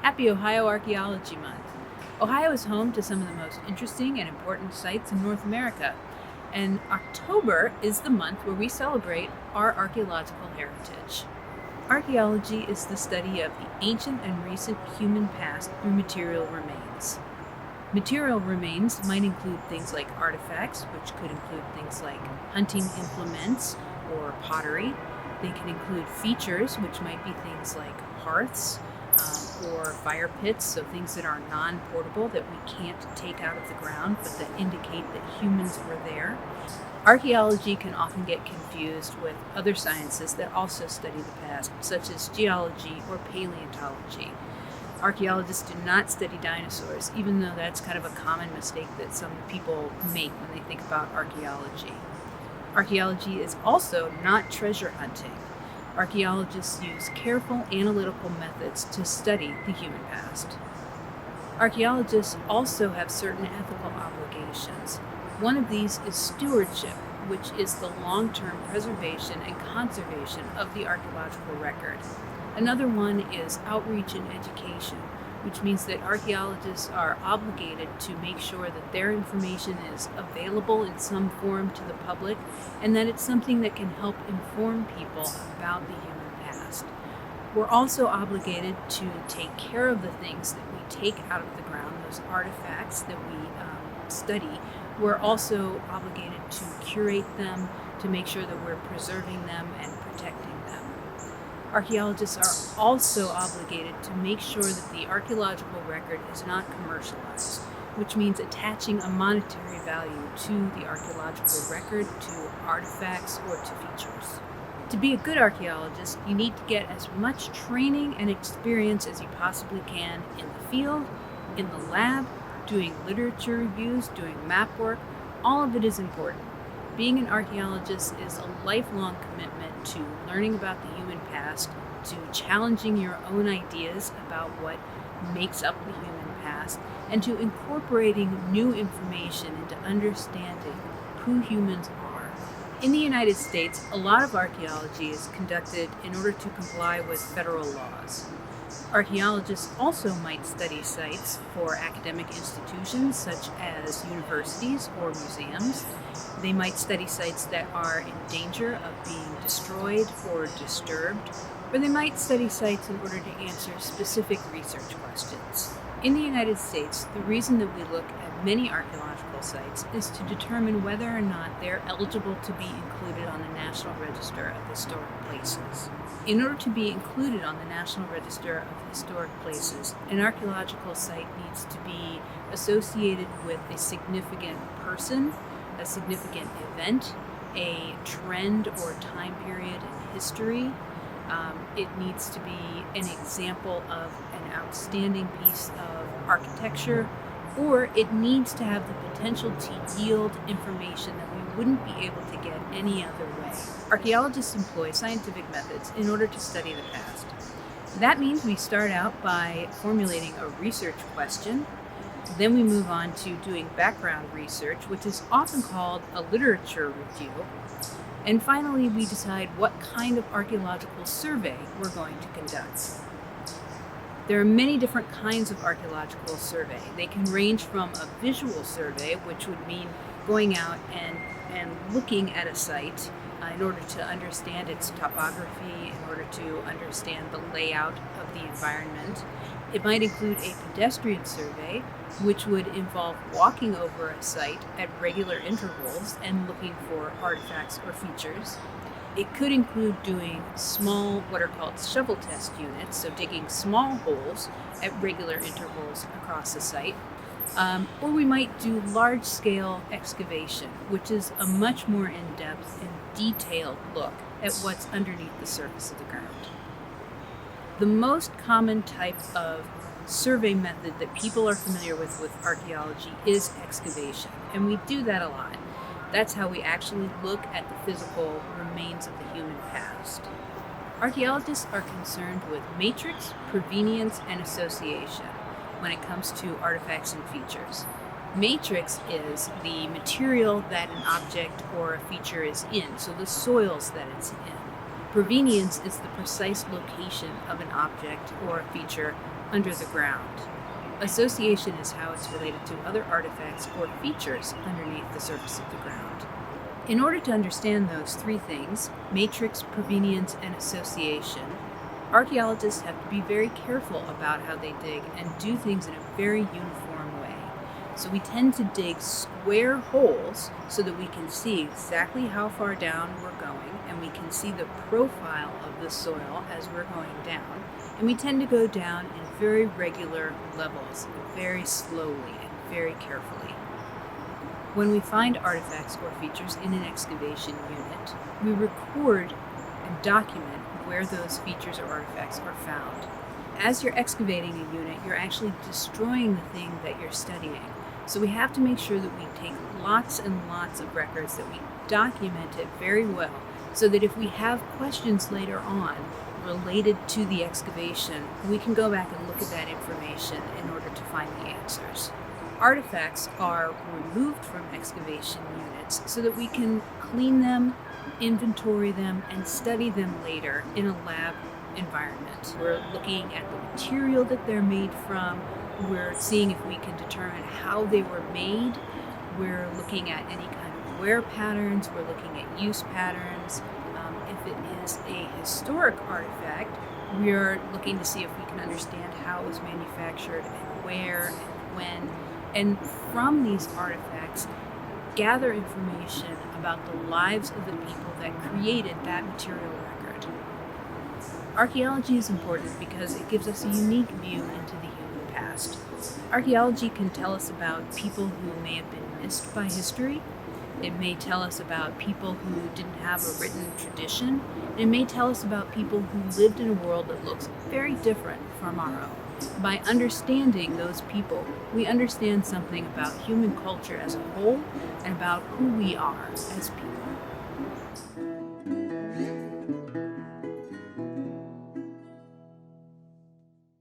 Happy Ohio Archaeology Month. Ohio is home to some of the most interesting and important sites in North America, and October is the month where we celebrate our archaeological heritage. Archaeology is the study of the ancient and recent human past through material remains. Material remains might include things like artifacts, which could include things like hunting implements or pottery. They can include features, which might be things like hearths or fire pits, so things that are non-portable that we can't take out of the ground, but that indicate that humans were there. Archaeology can often get confused with other sciences that also study the past, such as geology or paleontology. Archaeologists do not study dinosaurs, even though that's kind of a common mistake that some people make when they think about archaeology. Archaeology is also not treasure hunting. Archaeologists use careful analytical methods to study the human past. Archaeologists also have certain ethical obligations. One of these is stewardship, which is the long-term preservation and conservation of the archaeological record. Another one is outreach and education, which means that archaeologists are obligated to make sure that their information is available in some form to the public, and that it's something that can help inform people about the human past. We're also obligated to take care of the things that we take out of the ground, those artifacts that we study. We're also obligated to curate them, to make sure that we're preserving them and protecting them. Archaeologists are also obligated to make sure that the archaeological record is not commercialized, which means attaching a monetary value to the archaeological record, to artifacts, or to features. To be a good archaeologist, you need to get as much training and experience as you possibly can in the field, in the lab, doing literature reviews, doing map work. All of it is important. Being an archaeologist is a lifelong commitment to learning about the human past, to challenging your own ideas about what makes up the human past, and to incorporating new information into understanding who humans are. In the United States, a lot of archaeology is conducted in order to comply with federal laws. Archaeologists also might study sites for academic institutions such as universities or museums. They might study sites that are in danger of being destroyed or disturbed, or they might study sites in order to answer specific research questions. In the United States, the reason that we look at many archaeological sites is to determine whether or not they're eligible to be included on the National Register of Historic Places. In order to be included on the National Register of Historic Places, an archaeological site needs to be associated with a significant person, a significant event, a trend or time period in history. It needs to be an example of an outstanding piece of architecture, or it needs to have the potential to yield information that we wouldn't be able to get any other way. Archaeologists employ scientific methods in order to study the past. That means we start out by formulating a research question. Then we move on to doing background research, which is often called a literature review. And finally, we decide what kind of archaeological survey we're going to conduct. There are many different kinds of archaeological survey. They can range from a visual survey, which would mean going out and looking at a site in order to understand its topography, in order to understand the layout of the environment. It might include a pedestrian survey, which would involve walking over a site at regular intervals and looking for artifacts or features. It could include doing small, what are called shovel test units, so digging small holes at regular intervals across the site. Or we might do large-scale excavation, which is a much more in-depth and detailed look at what's underneath the surface of the ground. The most common type of survey method that people are familiar with archaeology is excavation, and we do that a lot. That's how we actually look at the physical remains of the human past. Archaeologists are concerned with matrix, provenience, and association when it comes to artifacts and features. Matrix is the material that an object or a feature is in, so the soils that it's in. Provenience is the precise location of an object or a feature under the ground. Association is how it's related to other artifacts or features underneath the surface of the ground. In order to understand those three things, matrix, provenience, and association, archaeologists have to be very careful about how they dig and do things in a very uniform way. So we tend to dig square holes so that we can see exactly how far down we're going, and we can see the profile of the soil as we're going down. And we tend to go down in very regular levels, very slowly and very carefully. When we find artifacts or features in an excavation unit, we record and document where those features or artifacts are found. As you're excavating a unit, you're actually destroying the thing that you're studying. So we have to make sure that we take lots and lots of records, that we document it very well, so that if we have questions later on related to the excavation, we can go back and look at that information in order to find the answers. Artifacts are removed from excavation units so that we can clean them, inventory them, and study them later in a lab environment. We're looking at the material that they're made from. We're seeing if we can determine how they were made. We're looking at any kind of wear patterns. We're looking at use patterns. If it is a historic artifact, we're looking to see if we can understand how it was manufactured and where and when. And from these artifacts, gather information about the lives of the people that created that material record. Archaeology is important because it gives us a unique view into the human past. Archaeology can tell us about people who may have been missed by history. It may tell us about people who didn't have a written tradition. It may tell us about people who lived in a world that looks very different from our own. By understanding those people, we understand something about human culture as a whole and about who we are as people.